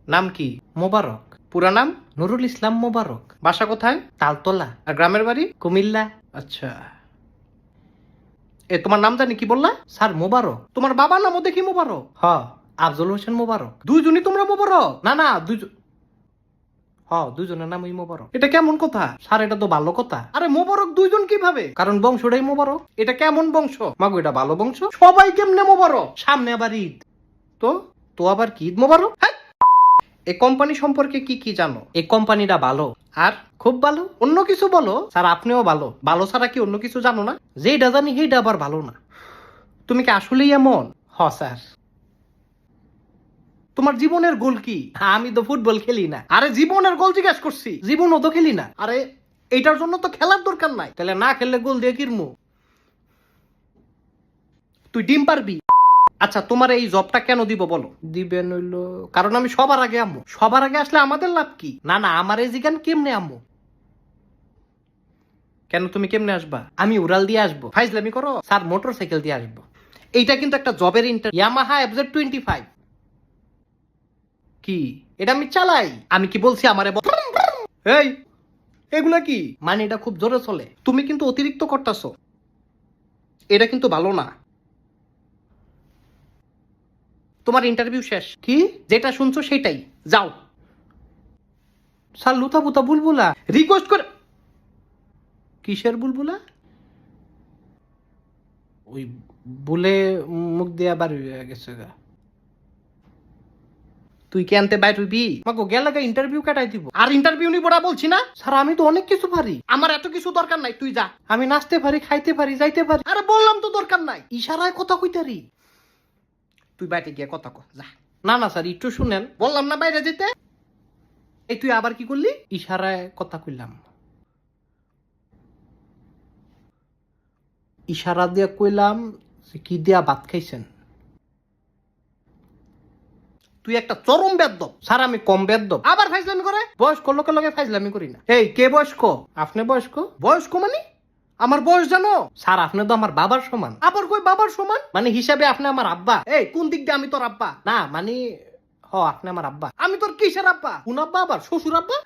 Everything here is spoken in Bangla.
নাম কি? মোবারক। পুরা নাম? নুরুল ইসলাম মোবারক। বাসা কোথায়? তালতলা। আর গ্রামের বাড়ি? কুমিল্লা। আচ্ছা, তোমার নাম জানি কি বললা? স্যার মোবারক। তোমার বাবার নামও দেখি মোবারক। হ, আফজল হোসেন মোবারক। দুইজনই তোমরা মোবারক? না না, দুইজনের নামই মোবারক। এটা কেমন কথা? স্যার এটা তো ভালো কথা। আরে মোবারক দুইজন কিভাবে? কারণ বংশটাই মোবারক। এটা কেমন বংশ? মাগো এটা ভালো বংশ। সবাই কেমনে মোবারক? সামনে আবার ঈদ। তো তো আবার কি ঈদ মোবারক? হ্যাঁ, এই কোম্পানি সম্পর্কে কি কি জানো? এই কোম্পানিটা ভালো। আর খুব ভালো? অন্য কিছু বলো। স্যার আপনিও ভালো। ভালো ছাড়া কি অন্য কিছু জানো না? যেটা জানি সেইটা আবার ভালো না। তুমি কি আসলেই এমন? হ স্যার। তোমার জীবনের গোল কি? আমি তো ফুটবল খেলি না। আরে জীবনের গোল জিজ্ঞাসা করছি। জীবনও তো খেলি না। আরে এইটার জন্য তো খেলার দরকার নাই। তাহলে না খেললে গোল দিয়ে কিরমু? তুই ডিম পারবি? আচ্ছা, তোমার এই জবটা কেন দিব বলো? দিবেন হইলো কারণ আমি সবার আগে আম্মু। সবার আগে আসলে আমাদের লাভ কি? না না, আমার এই জিগান কেমনে আম্মু? কেন তুমি কেমনে আসবা? আমি উড়াল দিয়ে আসবো। ফাইজলামি করো? স্যার মোটর সাইকেল দিয়ে আসবো। এইটা কিন্তু একটা জবের ইয়ামাহা FZ25। কি? এটা আমি চালাই। আমি কি বলছি আমারে এই এগুলা কি? মানে এটা খুব জোরে চলে। তুমি কিন্তু অতিরিক্ত করতেছো। এটা কিন্তু ভালো না। তোমার ইন্টারভিউ শেষ। কি? যেটা শুনছো সেটাই। যাও। স্যার লুতা পুতা বুলবুলা রিকোয়েস্ট করে। কিসের বুলবুলা? ওই বুলে মুখ দিয়া বাড়ি হয়ে গেছে গা। তুই কি আনতে বাইর হইবি? মাগো গেলাগা ইন্টারভিউ কাটাই দিব। আর ইন্টারভিউ নিব না বলছি না? স্যার আমি তো অনেক কিছু পারি। আমার এত কিছু দরকার নাই, তুই যা। আমি নাচতে পারি, খাইতে পারি, যাইতে পারি। আরে বললাম তো দরকার নাই। ইশারায় কথা কইতারি। তুই বাইরে গিয়ে কথা কর যা। না না স্যার একটু শুনেন। বললাম না বাইরে যেতে। এই তুই আবার কি করলি? ইশারায় কথা কইলাম। ইশারা দিয়ে কইলাম যে কি দিয়া ভাত খাইছেন। তুই একটা চরম বেদ্যপ। স্যার আমি কম বেদ্যপ। আবার ফাইজলামি করে? বয়স্ক লোকের লগে ফাইজলামি করি না। এই কে বয়স্ক? আপনি বয়স্ক? বয়স্ক মানে? আমার বয়স জানো? স্যার আপনি তো আমার বাবার সমান। আবার কই বাবার সমান? মানে হিসাবে আপনি আমার আব্বা। এই কোন দিক দিয়ে আমি তোর আব্বা? না মানে আপনি আমার আব্বা। আমি তোর কিসের আব্বা? কোন আব্বা? আবার শ্বশুর আব্বা?